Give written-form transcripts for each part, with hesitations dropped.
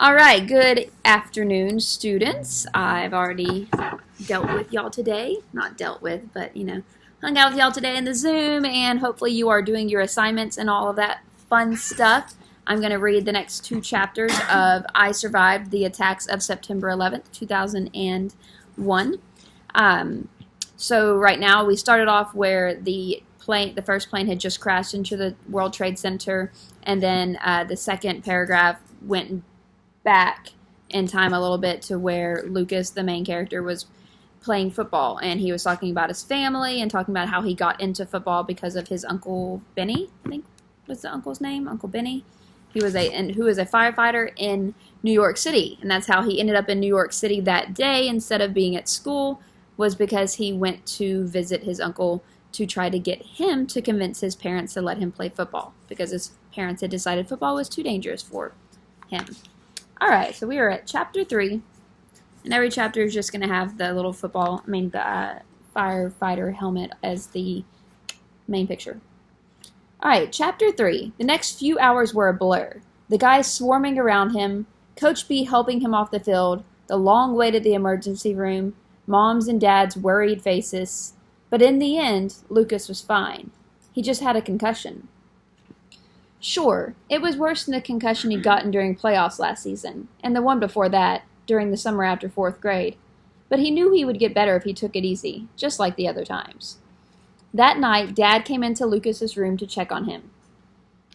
All right, good afternoon, students. I've already dealt with y'all today. Not dealt with, but hung out with y'all today in the Zoom, and hopefully you are doing your assignments and all of that fun stuff. I'm going to read the next two chapters of I Survived the Attacks of September 11th, 2001. So right now we started off where the first plane had just crashed into the World Trade Center, and then the second paragraph went back in time a little bit to where Lucas, the main character, was playing football, and he was talking about his family and talking about how he got into football because of his uncle Benny. I think was the uncle's name, Uncle Benny. Who was a firefighter in New York City, and that's how he ended up in New York City that day instead of being at school, was because he went to visit his uncle to try to get him to convince his parents to let him play football because his parents had decided football was too dangerous for him. All right, so we are at chapter 3, and every chapter is just going to have the little the firefighter helmet as the main picture. All right, chapter 3. The next few hours were a blur. The guys swarming around him, Coach B helping him off the field, the long wait at the emergency room, moms and dads' worried faces. But in the end, Lucas was fine. He just had a concussion. Sure, it was worse than the concussion he'd gotten during playoffs last season, and the one before that, during the summer after 4th grade. But he knew he would get better if he took it easy, just like the other times. That night, Dad came into Lucas's room to check on him.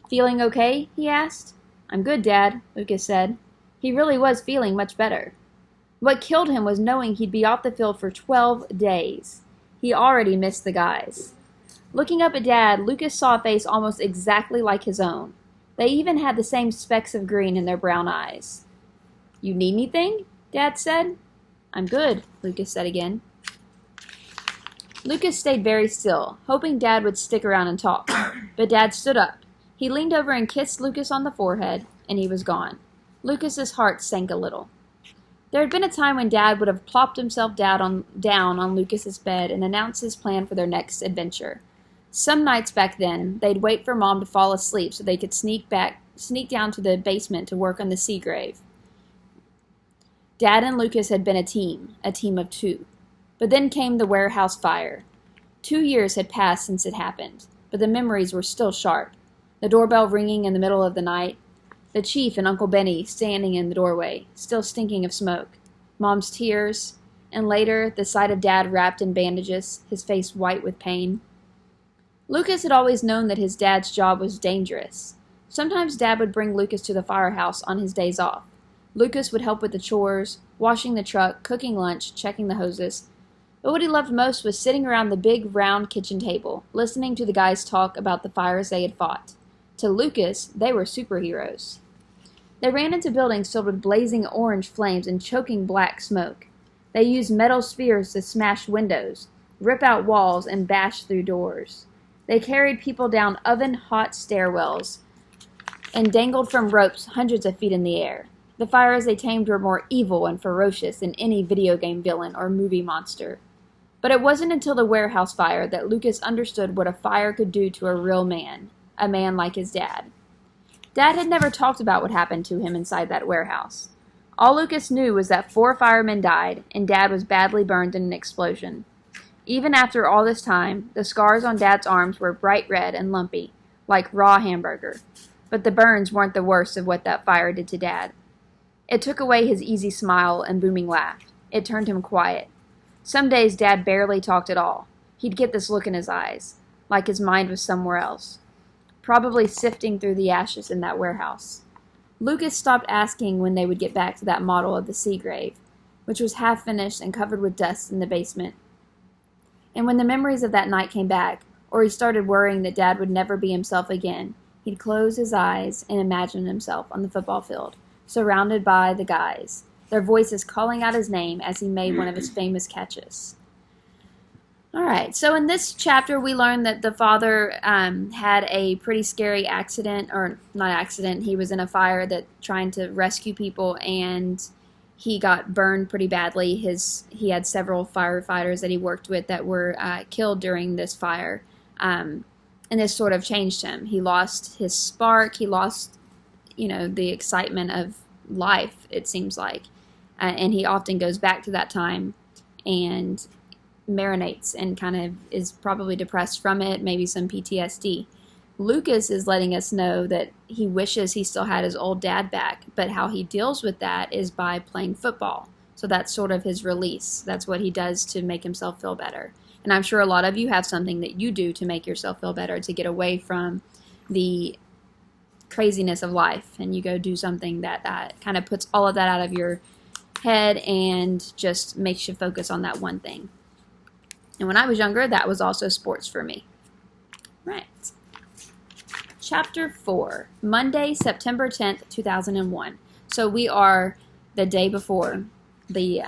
"Feeling okay?" he asked. "I'm good, Dad," Lucas said. He really was feeling much better. What killed him was knowing he'd be off the field for 12 days. He already missed the guys. Looking up at Dad, Lucas saw a face almost exactly like his own. They even had the same specks of green in their brown eyes. "You need anything?" Dad said. "I'm good," Lucas said again. Lucas stayed very still, hoping Dad would stick around and talk. But Dad stood up. He leaned over and kissed Lucas on the forehead, and he was gone. Lucas's heart sank a little. There had been a time when Dad would have plopped himself down on Lucas's bed and announced his plan for their next adventure. Some nights back then, they'd wait for Mom to fall asleep so they could sneak down to the basement to work on the Seagrave. Dad and Lucas had been a team of 2. But then came the warehouse fire. 2 years had passed since it happened, but the memories were still sharp. The doorbell ringing in the middle of the night, the chief and Uncle Benny standing in the doorway, still stinking of smoke, Mom's tears, and later the sight of Dad wrapped in bandages, his face white with pain. Lucas had always known that his dad's job was dangerous. Sometimes Dad would bring Lucas to the firehouse on his days off. Lucas would help with the chores, washing the truck, cooking lunch, checking the hoses. But what he loved most was sitting around the big round kitchen table, listening to the guys talk about the fires they had fought. To Lucas, they were superheroes. They ran into buildings filled with blazing orange flames and choking black smoke. They used metal spears to smash windows, rip out walls, and bash through doors. They carried people down oven-hot stairwells and dangled from ropes hundreds of feet in the air. The fires they tamed were more evil and ferocious than any video game villain or movie monster. But it wasn't until the warehouse fire that Lucas understood what a fire could do to a real man, a man like his dad. Dad had never talked about what happened to him inside that warehouse. All Lucas knew was that 4 firemen died, and Dad was badly burned in an explosion. Even after all this time, the scars on Dad's arms were bright red and lumpy, like raw hamburger. But the burns weren't the worst of what that fire did to Dad. It took away his easy smile and booming laugh. It turned him quiet. Some days Dad barely talked at all. He'd get this look in his eyes, like his mind was somewhere else, probably sifting through the ashes in that warehouse. Lucas stopped asking when they would get back to that model of the Seagrave, which was half finished and covered with dust in the basement. And when the memories of that night came back, or he started worrying that Dad would never be himself again, he'd close his eyes and imagine himself on the football field, surrounded by the guys, their voices calling out his name as he made one of his famous catches. All right, so in this chapter, we learned that the father had a pretty scary accident, or not accident, he was in a fire trying to rescue people, and he got burned pretty badly. He had several firefighters that he worked with that were killed during this fire, and this sort of changed him. He lost his spark. He lost, the excitement of life, it seems like. And he often goes back to that time and marinates and kind of is probably depressed from it, maybe some PTSD. Lucas is letting us know that he wishes he still had his old dad back, but how he deals with that is by playing football. So that's sort of his release. That's what he does to make himself feel better. And I'm sure a lot of you have something that you do to make yourself feel better, to get away from the craziness of life, and you go do something that kind of puts all of that out of your head and just makes you focus on that one thing. And when I was younger, that was also sports for me. Right. Chapter 4, Monday, September 10th, 2001. So we are the day before the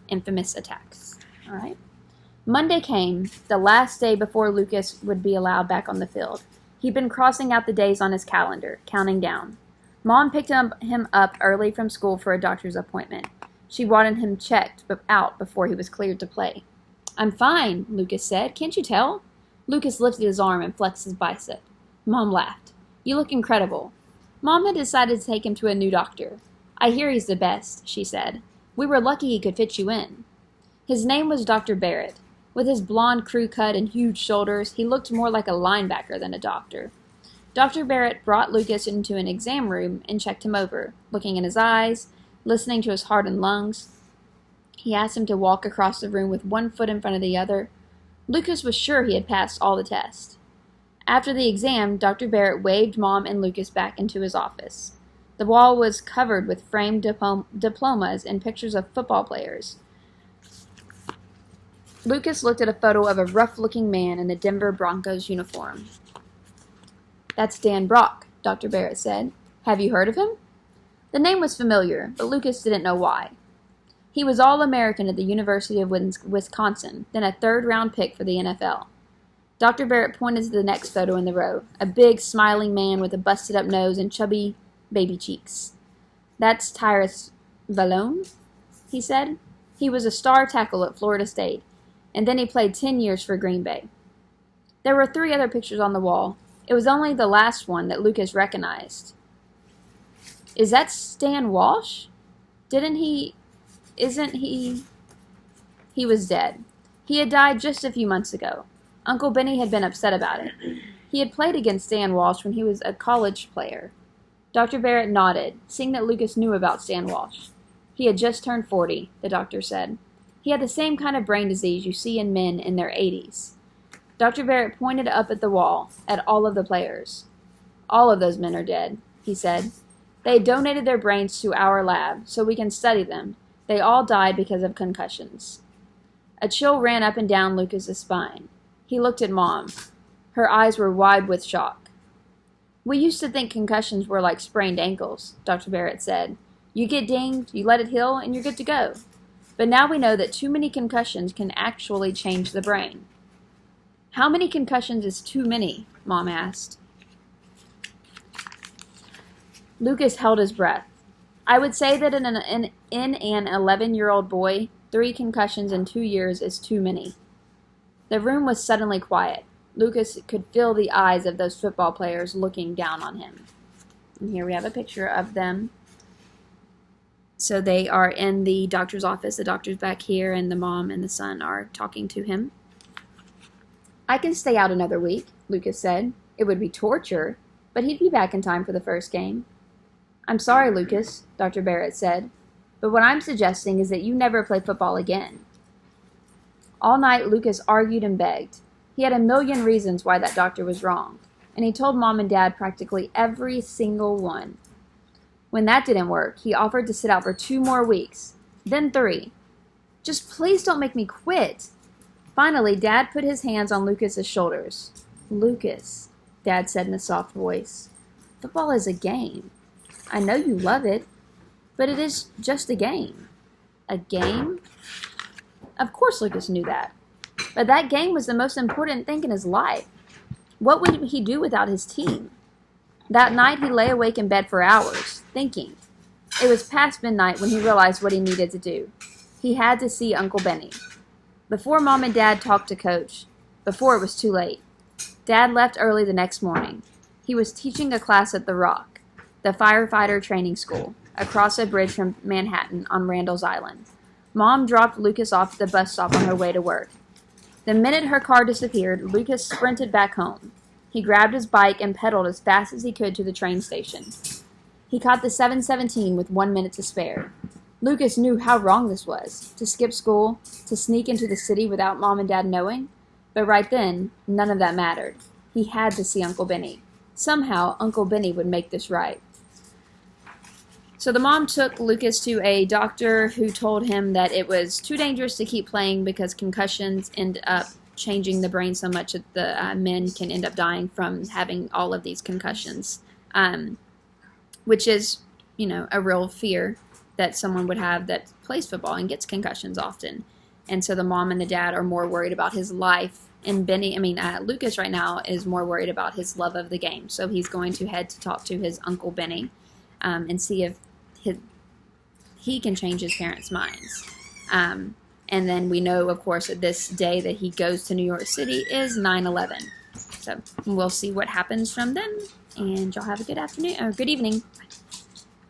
infamous attacks. All right. Monday came, the last day before Lucas would be allowed back on the field. He'd been crossing out the days on his calendar, counting down. Mom picked him up early from school for a doctor's appointment. She wanted him checked out before he was cleared to play. "I'm fine," Lucas said. "Can't you tell?" Lucas lifted his arm and flexed his bicep. Mom laughed. "You look incredible." Mom had decided to take him to a new doctor. "I hear he's the best," she said. "We were lucky he could fit you in." His name was Dr. Barrett. With his blonde crew cut and huge shoulders, he looked more like a linebacker than a doctor. Dr. Barrett brought Lucas into an exam room and checked him over, looking in his eyes, listening to his heart and lungs. He asked him to walk across the room with one foot in front of the other. Lucas was sure he had passed all the tests. After the exam, Dr. Barrett waved Mom and Lucas back into his office. The wall was covered with framed diplomas and pictures of football players. Lucas looked at a photo of a rough-looking man in a Denver Broncos uniform. "That's Dan Brock," Dr. Barrett said. "Have you heard of him?" The name was familiar, but Lucas didn't know why. He was All-American at the University of Wisconsin, then a third-round pick for the NFL. Dr. Barrett pointed to the next photo in the row, a big, smiling man with a busted-up nose and chubby baby cheeks. "That's Tyrus Vallone," he said. "He was a star tackle at Florida State, and then he played 10 years for Green Bay." There were 3 other pictures on the wall. It was only the last one that Lucas recognized. "Is that Stan Walsh? Isn't he? He was dead. He had died just a few months ago. Uncle Benny had been upset about it. He had played against Stan Walsh when he was a college player. Dr. Barrett nodded, seeing that Lucas knew about Stan Walsh. He had just turned 40, the doctor said. He had the same kind of brain disease you see in men in their 80s. Dr. Barrett pointed up at the wall, at all of the players. "All of those men are dead," he said. "They donated their brains to our lab, so we can study them. They all died because of concussions." A chill ran up and down Lucas's spine. He looked at Mom. Her eyes were wide with shock. "We used to think concussions were like sprained ankles," Dr. Barrett said. "You get dinged, you let it heal, and you're good to go. But now we know that too many concussions can actually change the brain." "How many concussions is too many?" Mom asked. Lucas held his breath. "I would say that in an 11-year-old boy, 3 concussions in 2 years is too many." The room was suddenly quiet. Lucas could feel the eyes of those football players looking down on him. And here we have a picture of them. So they are in the doctor's office. The doctor's back here, and the mom and the son are talking to him. "I can stay out another week," Lucas said. "It would be torture, but he'd be back in time for the first game." "I'm sorry, Lucas," Dr. Barrett said, "but what I'm suggesting is that you never play football again." All night, Lucas argued and begged. He had a million reasons why that doctor was wrong, and he told Mom and Dad practically every single one. When that didn't work, he offered to sit out for 2 more weeks, then 3. "Just please don't make me quit." Finally, Dad put his hands on Lucas's shoulders. "Lucas," Dad said in a soft voice, "football is a game. I know you love it, but it is just a game." A game? Of course Lucas knew that. But that game was the most important thing in his life. What would he do without his team? That night he lay awake in bed for hours, thinking. It was past midnight when he realized what he needed to do. He had to see Uncle Benny. Before Mom and Dad talked to Coach, before it was too late, Dad left early the next morning. He was teaching a class at The Rock, the firefighter training school. across a bridge from Manhattan on Randall's Island. Mom dropped Lucas off at the bus stop on her way to work. The minute her car disappeared, Lucas sprinted back home. He grabbed his bike and pedaled as fast as he could to the train station. He caught the 7:17 with 1 minute to spare. Lucas knew how wrong this was, to skip school, to sneak into the city without Mom and Dad knowing. But right then, none of that mattered. He had to see Uncle Benny. Somehow, Uncle Benny would make this right. So the mom took Lucas to a doctor who told him that it was too dangerous to keep playing because concussions end up changing the brain so much that the men can end up dying from having all of these concussions, which is, a real fear that someone would have that plays football and gets concussions often. And so the mom and the dad are more worried about his life. And Lucas right now is more worried about his love of the game. So he's going to head to talk to his Uncle Benny and see if he can change his parents' minds. And then we know, of course, that this day that he goes to New York City is 9/11. So we'll see what happens from then. And y'all have a good afternoon or good evening. Bye.